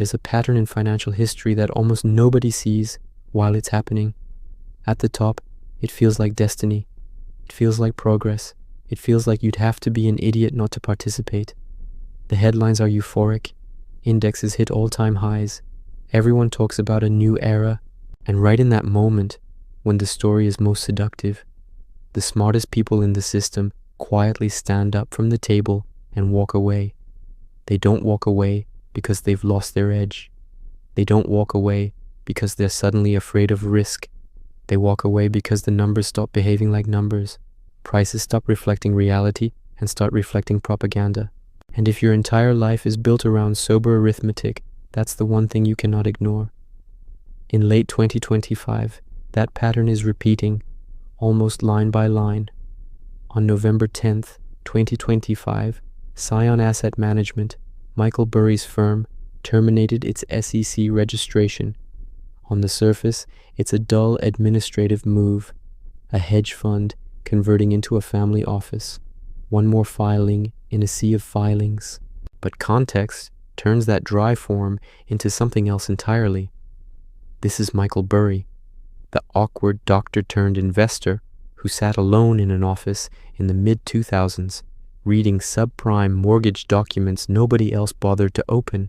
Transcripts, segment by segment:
There's a pattern in financial history that almost nobody sees while it's happening. At the top, it feels like destiny. It feels like progress. It feels like you'd have to be an idiot not to participate. The headlines are euphoric. Indexes hit all-time highs. Everyone talks about a new era. And right in that moment, when the story is most seductive, the smartest people in the system quietly stand up from the table and walk away. They don't walk away because they've lost their edge. They don't walk away because they're suddenly afraid of risk. They walk away because the numbers stop behaving like numbers. Prices stop reflecting reality and start reflecting propaganda. And if your entire life is built around sober arithmetic, that's the one thing you cannot ignore. In late 2025, that pattern is repeating, almost line by line. On November 10th, 2025, Scion Asset Management, Michael Burry's firm, terminated its SEC registration. On the surface, it's a dull administrative move, a hedge fund converting into a family office, one more filing in a sea of filings. But context turns that dry form into something else entirely. This is Michael Burry, the awkward doctor-turned-investor who sat alone in an office in the mid-2000s, reading subprime mortgage documents nobody else bothered to open.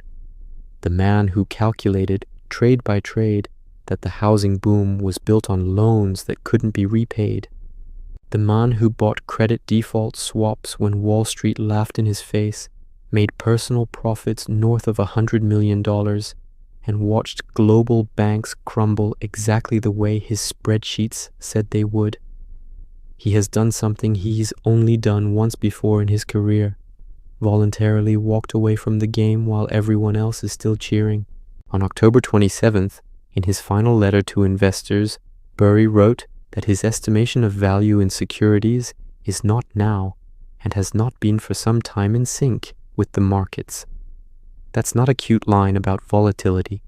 The man who calculated, trade by trade, that the housing boom was built on loans that couldn't be repaid. The man who bought credit default swaps when Wall Street laughed in his face, made personal profits north of $100 million, and watched global banks crumble exactly the way his spreadsheets said they would. He has done something he's only done once before in his career, voluntarily walked away from the game while everyone else is still cheering. On October 27th, in his final letter to investors, Burry wrote that his estimation of value in securities is not now and has not been for some time in sync with the markets. That's not a cute line about volatility.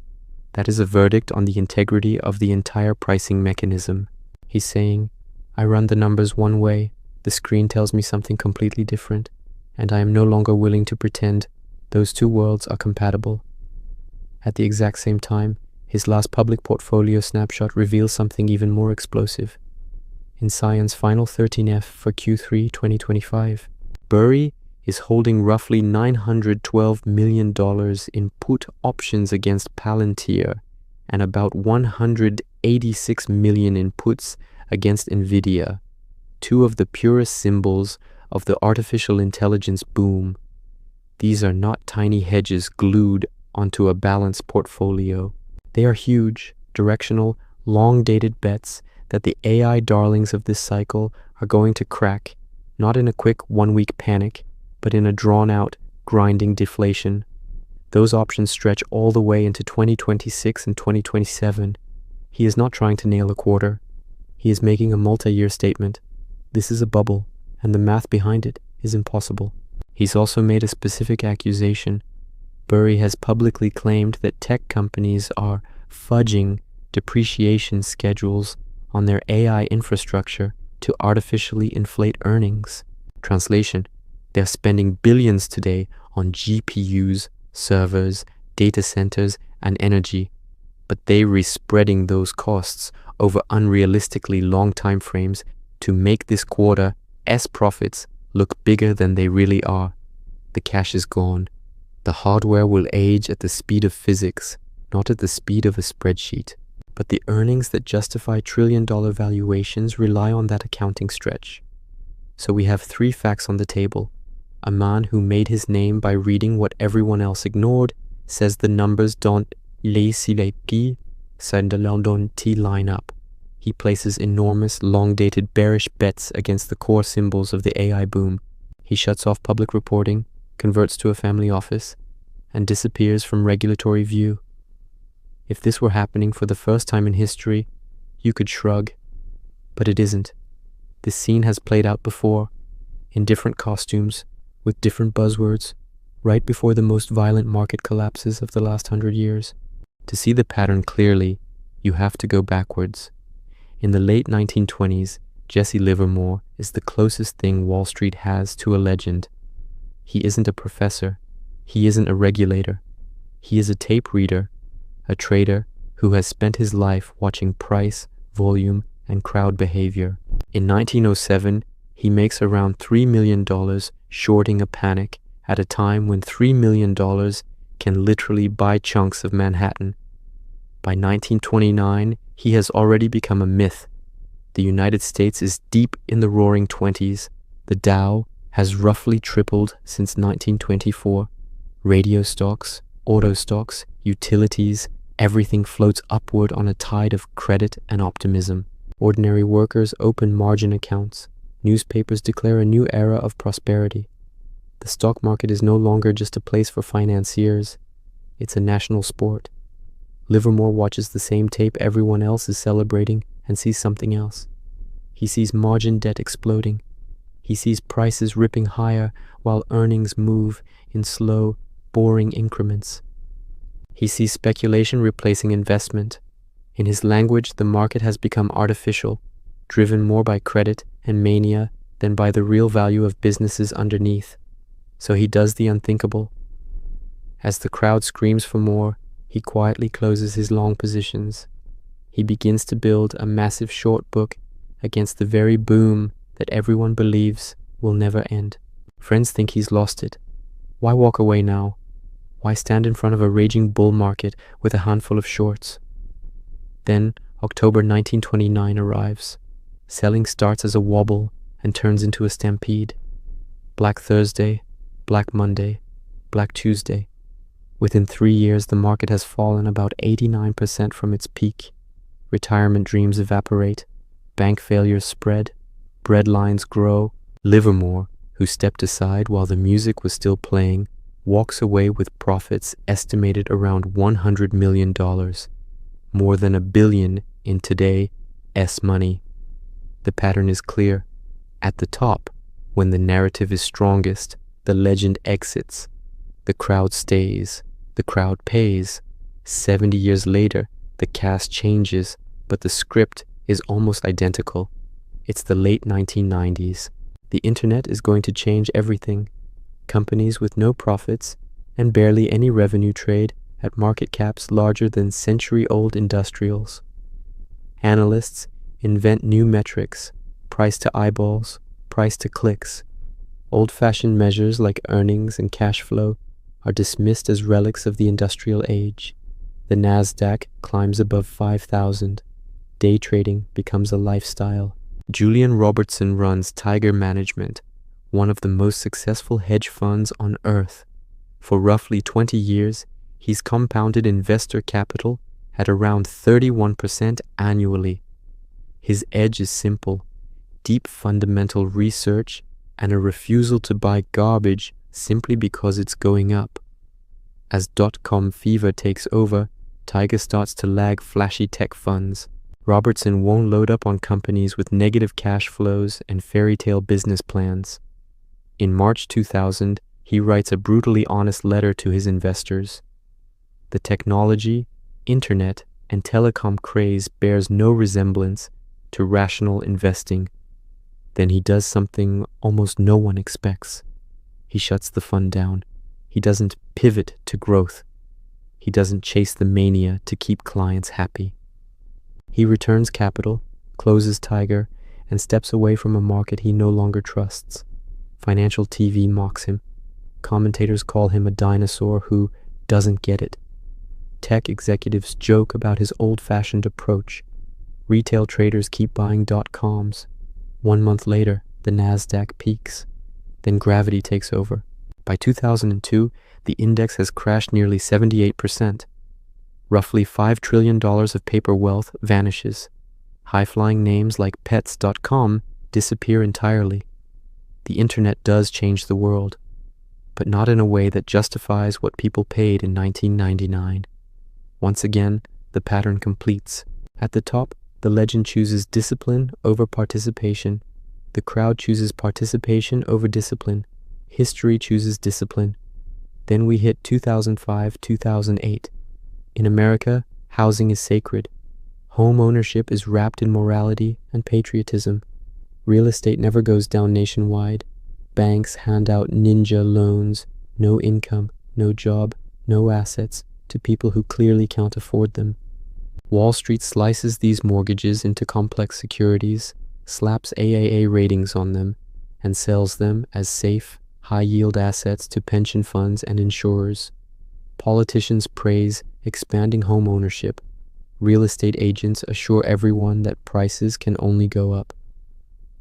That is a verdict on the integrity of the entire pricing mechanism. He's saying, I run the numbers one way, the screen tells me something completely different, and I am no longer willing to pretend those two worlds are compatible. At the exact same time, his last public portfolio snapshot reveals something even more explosive. In Scion's final 13F for Q3 2025, Burry is holding roughly $912 million in put options against Palantir and about $186 million in puts against Nvidia, two of the purest symbols of the artificial intelligence boom. These are not tiny hedges glued onto a balanced portfolio. They are huge, directional, long-dated bets that the AI darlings of this cycle are going to crack, not in a quick one-week panic, but in a drawn-out, grinding deflation. Those options stretch all the way into 2026 and 2027. He is not trying to nail a quarter. He is making a multi-year statement. This is a bubble, and the math behind it is impossible. He's also made a specific accusation. Burry has publicly claimed that tech companies are fudging depreciation schedules on their AI infrastructure to artificially inflate earnings. Translation: they're spending billions today on GPUs, servers, data centers, and energy, but they're respreading those costs over unrealistically long time frames to make this quarter's profits look bigger than they really are. The cash is gone. The hardware will age at the speed of physics, not at the speed of a spreadsheet. But the earnings that justify trillion-dollar valuations rely on that accounting stretch. So we have three facts on the table. A man who made his name by reading what everyone else ignored says the numbers don't line up. He places enormous, long-dated bearish bets against the core symbols of the AI boom. He shuts off public reporting, converts to a family office, and disappears from regulatory view. If this were happening for the first time in history, you could shrug. But it isn't. This scene has played out before, in different costumes, with different buzzwords, right before the most violent market collapses of the last 100 years. To see the pattern clearly, you have to go backwards. In the late 1920s, Jesse Livermore is the closest thing Wall Street has to a legend. He isn't a professor. He isn't a regulator. He is a tape reader, a trader who has spent his life watching price, volume, and crowd behavior. In 1907, he makes around $3 million shorting a panic at a time when $3 million can literally buy chunks of Manhattan. By 1929, he has already become a myth. The United States is deep in the roaring 20s. The Dow has roughly tripled since 1924. Radio stocks, auto stocks, utilities, everything floats upward on a tide of credit and optimism. Ordinary workers open margin accounts. Newspapers declare a new era of prosperity. The stock market is no longer just a place for financiers. It's a national sport. Livermore watches the same tape everyone else is celebrating and sees something else. He sees margin debt exploding. He sees prices ripping higher while earnings move in slow, boring increments. He sees speculation replacing investment. In his language, the market has become artificial, driven more by credit and mania than by the real value of businesses underneath. So he does the unthinkable. As the crowd screams for more, he quietly closes his long positions. He begins to build a massive short book against the very boom that everyone believes will never end. Friends think he's lost it. Why walk away now? Why stand in front of a raging bull market with a handful of shorts? Then October 1929 arrives. Selling starts as a wobble and turns into a stampede. Black Thursday, Black Monday, Black Tuesday. Within 3 years, the market has fallen about 89% from its peak. Retirement dreams evaporate. Bank failures spread. Breadlines grow. Livermore, who stepped aside while the music was still playing, walks away with profits estimated around $100 million. More than $1 billion in today's money. The pattern is clear. At the top, when the narrative is strongest, the legend exits. The crowd stays. The crowd pays. 70 years later, the cast changes, but the script is almost identical. It's the late 1990s. The internet is going to change everything. Companies with no profits and barely any revenue trade at market caps larger than century-old industrials. Analysts invent new metrics, price to eyeballs, price to clicks. Old-fashioned measures like earnings and cash flow are dismissed as relics of the industrial age. The Nasdaq climbs above 5,000. Day trading becomes a lifestyle. Julian Robertson runs Tiger Management, one of the most successful hedge funds on earth. For roughly 20 years, he's compounded investor capital at around 31% annually. His edge is simple: deep fundamental research and a refusal to buy garbage simply because it's going up. As dot-com fever takes over, Tiger starts to lag flashy tech funds. Robertson won't load up on companies with negative cash flows and fairy tale business plans. In March 2000, he writes a brutally honest letter to his investors. The technology, internet, and telecom craze bears no resemblance to rational investing. Then he does something almost no one expects. He shuts the fund down. He doesn't pivot to growth. He doesn't chase the mania to keep clients happy. He returns capital, closes Tiger, and steps away from a market he no longer trusts. Financial TV mocks him. Commentators call him a dinosaur who doesn't get it. Tech executives joke about his old-fashioned approach. Retail traders keep buying dot-coms. 1 month later, the Nasdaq peaks. Then gravity takes over. By 2002, the index has crashed nearly 78%. Roughly $5 trillion of paper wealth vanishes. High-flying names like Pets.com disappear entirely. The internet does change the world, but not in a way that justifies what people paid in 1999. Once again, the pattern completes. At the top, the legend chooses discipline over participation. The crowd chooses participation over discipline. History chooses discipline. Then we hit 2005-2008. In America, housing is sacred. Home ownership is wrapped in morality and patriotism. Real estate never goes down nationwide. Banks hand out ninja loans. No income, no job, no assets, to people who clearly can't afford them. Wall Street slices these mortgages into complex securities, slaps AAA ratings on them, and sells them as safe, high-yield assets to pension funds and insurers. Politicians praise expanding home ownership. Real estate agents assure everyone that prices can only go up.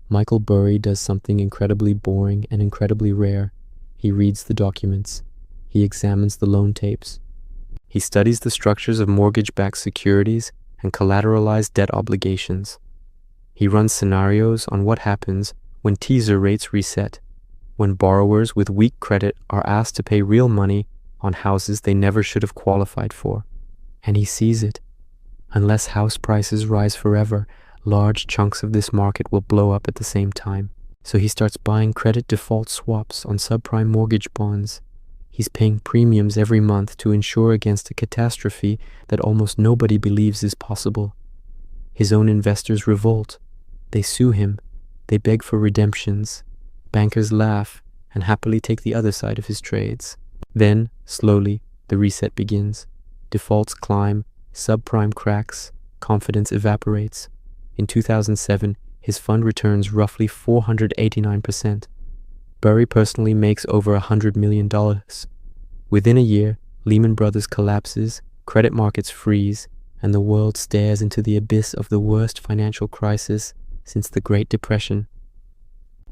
Michael Burry does something incredibly boring and incredibly rare. He reads the documents. He examines the loan tapes. He studies the structures of mortgage-backed securities and collateralized debt obligations. He runs scenarios on what happens when teaser rates reset, when borrowers with weak credit are asked to pay real money on houses they never should have qualified for. And he sees it. Unless house prices rise forever, large chunks of this market will blow up at the same time. So he starts buying credit default swaps on subprime mortgage bonds. He's paying premiums every month to insure against a catastrophe that almost nobody believes is possible. His own investors revolt. They sue him. They beg for redemptions. Bankers laugh and happily take the other side of his trades. Then, slowly, the reset begins. Defaults climb, subprime cracks, confidence evaporates. In 2007, his fund returns roughly 489%. Burry personally makes over $100 million. Within a year, Lehman Brothers collapses, credit markets freeze, and the world stares into the abyss of the worst financial crisis since the Great Depression.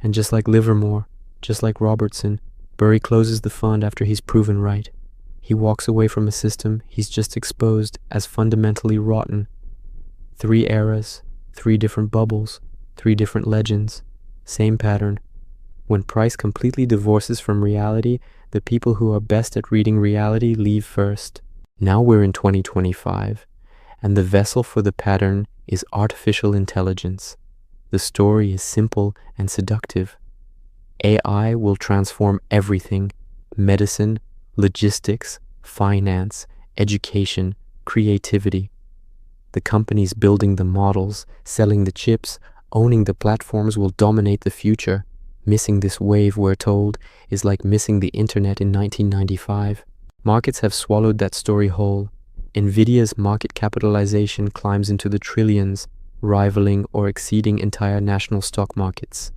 And just like Livermore, just like Robertson, Burry closes the fund after he's proven right. He walks away from a system he's just exposed as fundamentally rotten. 3 eras, 3 different bubbles, 3 different legends, same pattern. When price completely divorces from reality, the people who are best at reading reality leave first. Now we're in 2025, and the vessel for the pattern is artificial intelligence. The story is simple and seductive. AI will transform everything: medicine, logistics, finance, education, creativity. The companies building the models, selling the chips, owning the platforms will dominate the future. Missing this wave, we're told, is like missing the internet in 1995. Markets have swallowed that story whole. Nvidia's market capitalization climbs into the trillions, rivaling or exceeding entire national stock markets.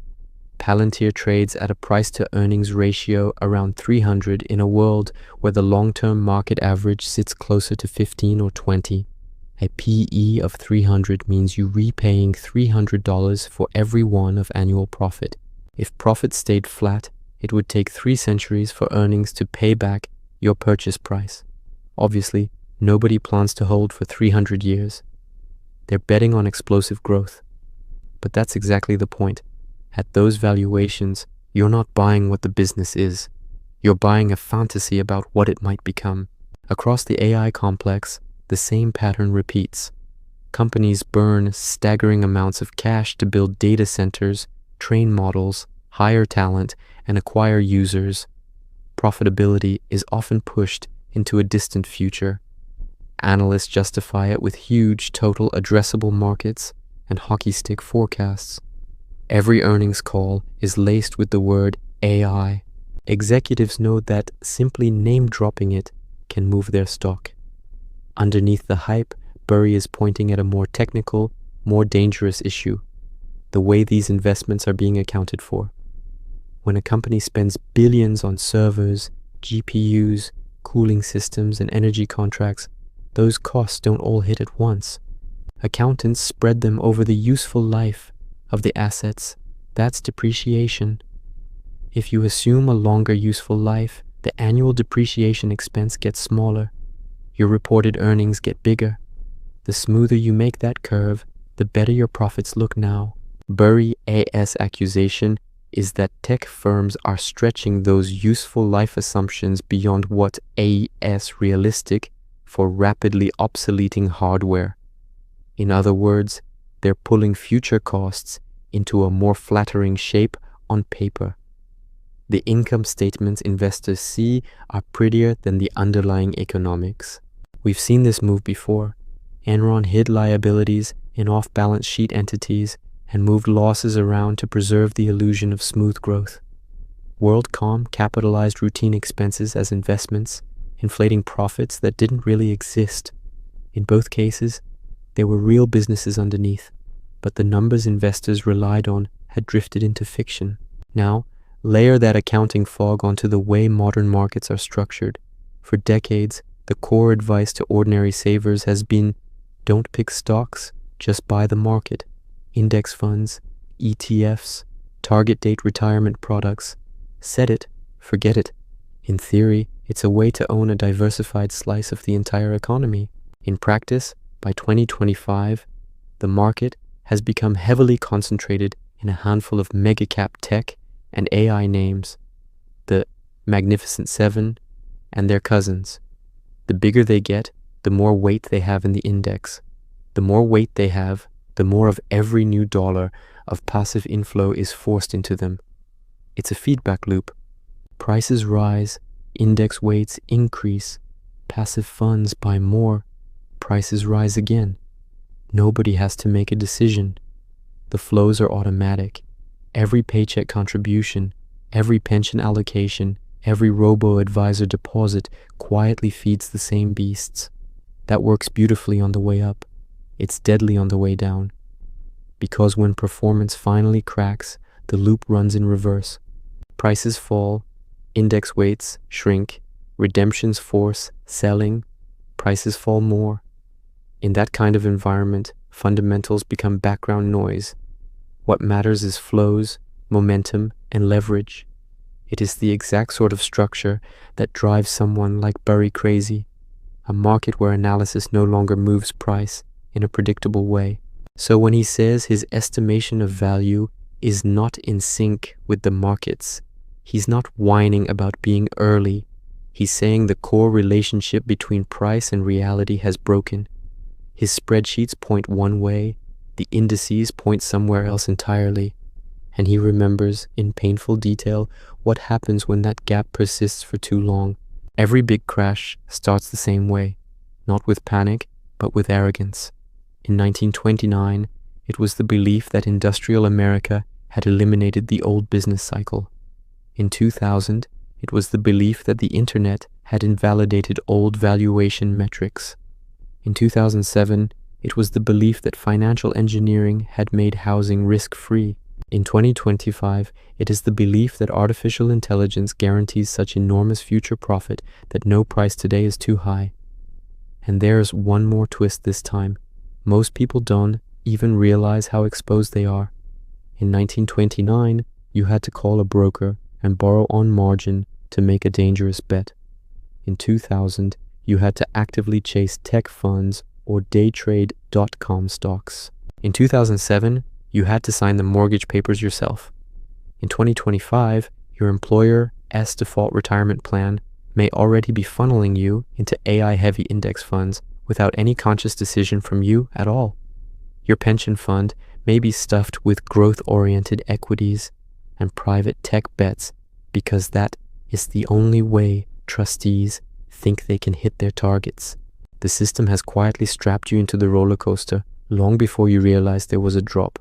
Palantir trades at a price-to-earnings ratio around 300 in a world where the long-term market average sits closer to 15 or 20. A PE of 300 means you repaying $300 for every one of annual profit. If profit stayed flat, it would take 3 centuries for earnings to pay back your purchase price. Obviously, nobody plans to hold for 300 years. They're betting on explosive growth. But that's exactly the point. At those valuations, you're not buying what the business is. You're buying a fantasy about what it might become. Across the AI complex, the same pattern repeats. Companies burn staggering amounts of cash to build data centers, train models, hire talent, and acquire users. Profitability is often pushed into a distant future. Analysts justify it with huge total addressable markets and hockey stick forecasts. Every earnings call is laced with the word AI. Executives know that simply name-dropping it can move their stock. Underneath the hype, Burry is pointing at a more technical, more dangerous issue: the way these investments are being accounted for. When a company spends billions on servers, GPUs, cooling systems, and energy contracts, those costs don't all hit at once. Accountants spread them over the useful life of the assets. That's depreciation. If you assume a longer useful life, the annual depreciation expense gets smaller. Your reported earnings get bigger. The smoother you make that curve, the better your profits look now. Burry AS accusation is that tech firms are stretching those useful life assumptions beyond what AS realistic for rapidly obsoleting hardware. In other words, they're pulling future costs into a more flattering shape on paper. The income statements investors see are prettier than the underlying economics. We've seen this move before. Enron hid liabilities in off-balance sheet entities and moved losses around to preserve the illusion of smooth growth. WorldCom capitalized routine expenses as investments, inflating profits that didn't really exist. In both cases, there were real businesses underneath, but the numbers investors relied on had drifted into fiction. Now, layer that accounting fog onto the way modern markets are structured. For decades, the core advice to ordinary savers has been, don't pick stocks, just buy the market. Index funds, ETFs, target date retirement products. Set it, forget it. In theory, it's a way to own a diversified slice of the entire economy. In practice, by 2025, the market has become heavily concentrated in a handful of mega-cap tech and AI names, the Magnificent Seven and their cousins. The bigger they get, the more weight they have in the index. The more weight they have, the more of every new dollar of passive inflow is forced into them. It's a feedback loop. Prices rise, index weights increase, passive funds buy more, prices rise again. Nobody has to make a decision. The flows are automatic. Every paycheck contribution, every pension allocation, every robo-advisor deposit quietly feeds the same beasts. That works beautifully on the way up. It's deadly on the way down. Because when performance finally cracks, the loop runs in reverse. Prices fall, index weights shrink, redemptions force selling, prices fall more. In that kind of environment, fundamentals become background noise. What matters is flows, momentum, and leverage. It is the exact sort of structure that drives someone like Burry crazy, a market where analysis no longer moves price in a predictable way. So when he says his estimation of value is not in sync with the markets, he's not whining about being early. He's saying the core relationship between price and reality has broken. His spreadsheets point one way, the indices point somewhere else entirely, and he remembers in painful detail what happens when that gap persists for too long. Every big crash starts the same way, not with panic, but with arrogance. In 1929, it was the belief that industrial America had eliminated the old business cycle. In 2000, it was the belief that the internet had invalidated old valuation metrics. In 2007, it was the belief that financial engineering had made housing risk-free. In 2025, it is the belief that artificial intelligence guarantees such enormous future profit that no price today is too high. And there's one more twist this time. Most people don't even realize how exposed they are. In 1929, you had to call a broker and borrow on margin to make a dangerous bet. In 2000, you had to actively chase tech funds or day trade .com stocks. In 2007, you had to sign the mortgage papers yourself. In 2025, your employer's default retirement plan may already be funneling you into AI-heavy index funds without any conscious decision from you at all. Your pension fund may be stuffed with growth-oriented equities and private tech bets because that is the only way trustees think they can hit their targets. The system has quietly strapped you into the roller coaster long before you realize there was a drop.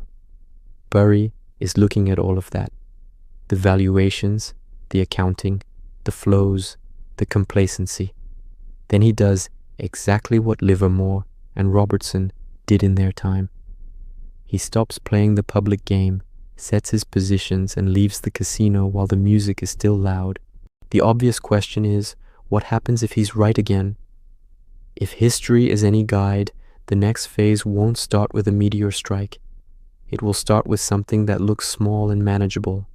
Burry is looking at all of that. The valuations, the accounting, the flows, the complacency. Then he does exactly what Livermore and Robertson did in their time. He stops playing the public game, sets his positions, and leaves the casino while the music is still loud. The obvious question is, what happens if he's right again? If history is any guide, the next phase won't start with a meteor strike. It will start with something that looks small and manageable.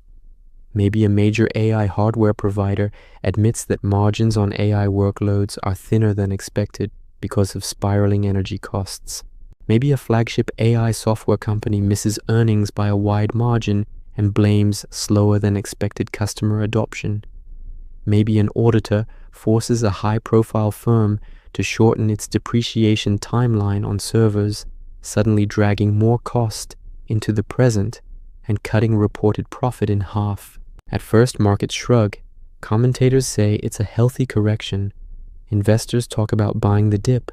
Maybe a major AI hardware provider admits that margins on AI workloads are thinner than expected because of spiraling energy costs. Maybe a flagship AI software company misses earnings by a wide margin and blames slower than expected customer adoption. Maybe an auditor forces a high-profile firm to shorten its depreciation timeline on servers, suddenly dragging more cost into the present and cutting reported profit in half. At first, markets shrug. Commentators say it's a healthy correction. Investors talk about buying the dip.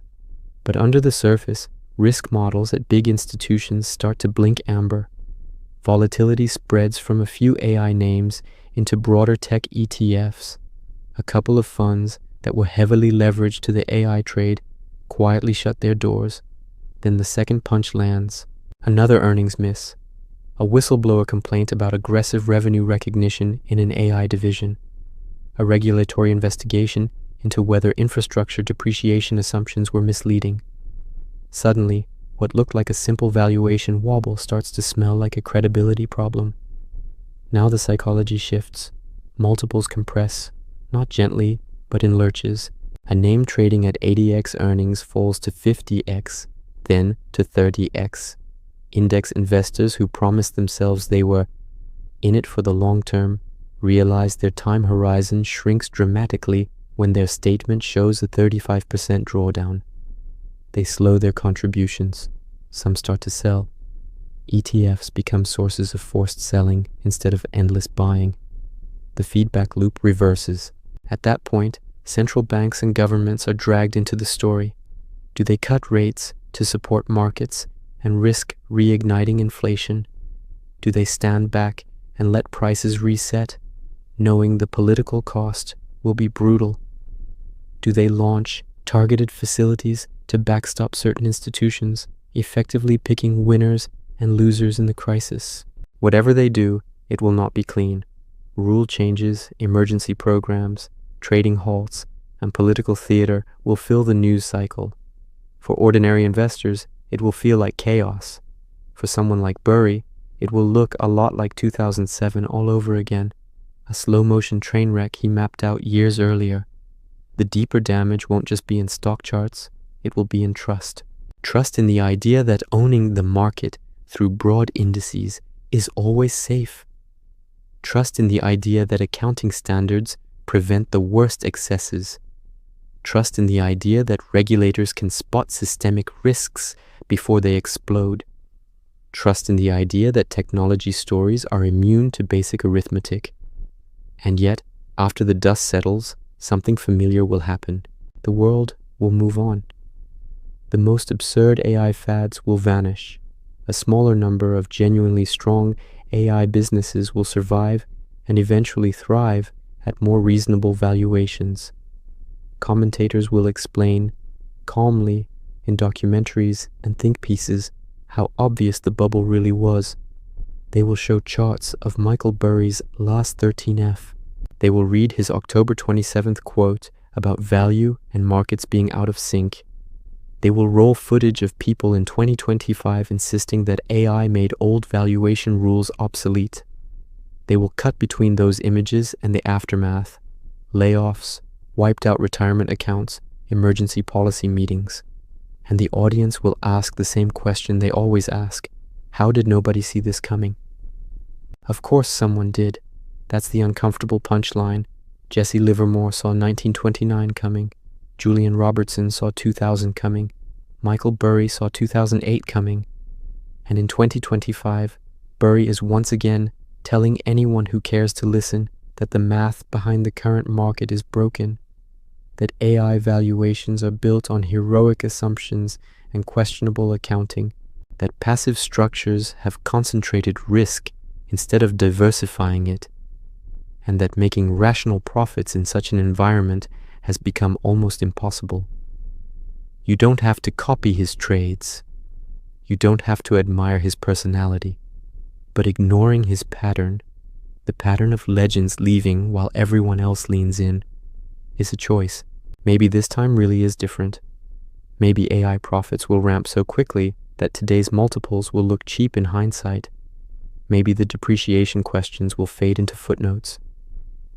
But under the surface, risk models at big institutions start to blink amber. Volatility spreads from a few AI names into broader tech ETFs. A couple of funds that were heavily leveraged to the AI trade quietly shut their doors. Then the second punch lands. Another earnings miss. A whistleblower complaint about aggressive revenue recognition in an AI division. A regulatory investigation into whether infrastructure depreciation assumptions were misleading. Suddenly, what looked like a simple valuation wobble starts to smell like a credibility problem. Now the psychology shifts. Multiples compress, not gently, but in lurches. A name trading at 80x earnings falls to 50x, then to 30x. Index investors who promised themselves they were in it for the long term realize their time horizon shrinks dramatically when their statement shows a 35% drawdown. They slow their contributions. Some start to sell. ETFs become sources of forced selling instead of endless buying. The feedback loop reverses. At that point, central banks and governments are dragged into the story. Do they cut rates to support markets and risk reigniting inflation? Do they stand back and let prices reset, knowing the political cost will be brutal? Do they launch targeted facilities to backstop certain institutions, effectively picking winners and losers in the crisis? Whatever they do, it will not be clean. Rule changes, emergency programs, trading halts, and political theater will fill the news cycle. For ordinary investors, it will feel like chaos. For someone like Burry, it will look a lot like 2007 all over again, a slow-motion train wreck he mapped out years earlier. The deeper damage won't just be in stock charts, it will be in trust. Trust in the idea that owning the market through broad indices is always safe. Trust in the idea that accounting standards prevent the worst excesses. Trust in the idea that regulators can spot systemic risks before they explode. Trust in the idea that technology stories are immune to basic arithmetic. And yet, after the dust settles, something familiar will happen. The world will move on. The most absurd AI fads will vanish. A smaller number of genuinely strong AI businesses will survive and eventually thrive at more reasonable valuations. Commentators will explain, calmly, in documentaries and think pieces, how obvious the bubble really was. They will show charts of Michael Burry's last 13F. They will read his October 27th quote about value and markets being out of sync. They will roll footage of people in 2025 insisting that AI made old valuation rules obsolete. They will cut between those images and the aftermath, layoffs, wiped out retirement accounts, emergency policy meetings. And the audience will ask the same question they always ask: how did nobody see this coming? Of course someone did. That's the uncomfortable punchline. Jesse Livermore saw 1929 coming. Julian Robertson saw 2000 coming. Michael Burry saw 2008 coming. And in 2025, Burry is once again telling anyone who cares to listen that the math behind the current market is broken, that AI valuations are built on heroic assumptions and questionable accounting, that passive structures have concentrated risk instead of diversifying it, and that making rational profits in such an environment has become almost impossible. You don't have to copy his trades. You don't have to admire his personality. But ignoring his pattern, the pattern of legends leaving while everyone else leans in, is a choice. Maybe this time really is different. Maybe AI profits will ramp so quickly that today's multiples will look cheap in hindsight. Maybe the depreciation questions will fade into footnotes.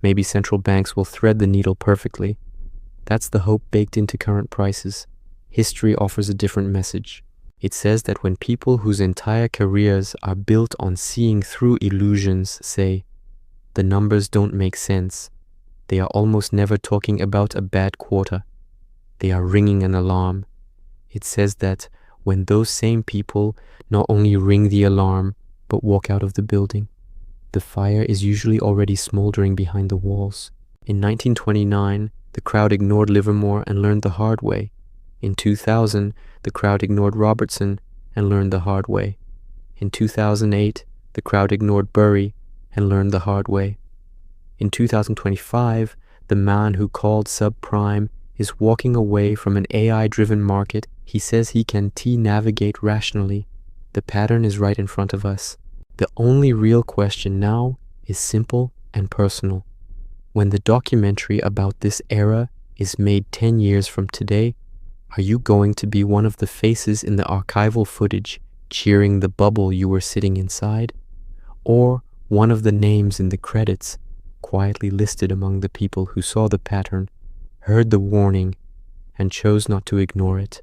Maybe central banks will thread the needle perfectly. That's the hope baked into current prices. History offers a different message. It says that when people whose entire careers are built on seeing through illusions say, the numbers don't make sense, they are almost never talking about a bad quarter. They are ringing an alarm. It says that when those same people not only ring the alarm, but walk out of the building, the fire is usually already smoldering behind the walls. In 1929, the crowd ignored Livermore and learned the hard way. In 2000, the crowd ignored Robertson and learned the hard way. In 2008, the crowd ignored Burry and learned the hard way. In 2025, The man who called subprime is walking away from an AI-driven market he says he can navigate rationally. The pattern is right in front of us. The only real question now is simple and personal. When the documentary about this era is made 10 years from today, are you going to be one of the faces in the archival footage cheering the bubble you were sitting inside? Or one of the names in the credits, quietly listed among the people who saw the pattern, heard the warning, and chose not to ignore it?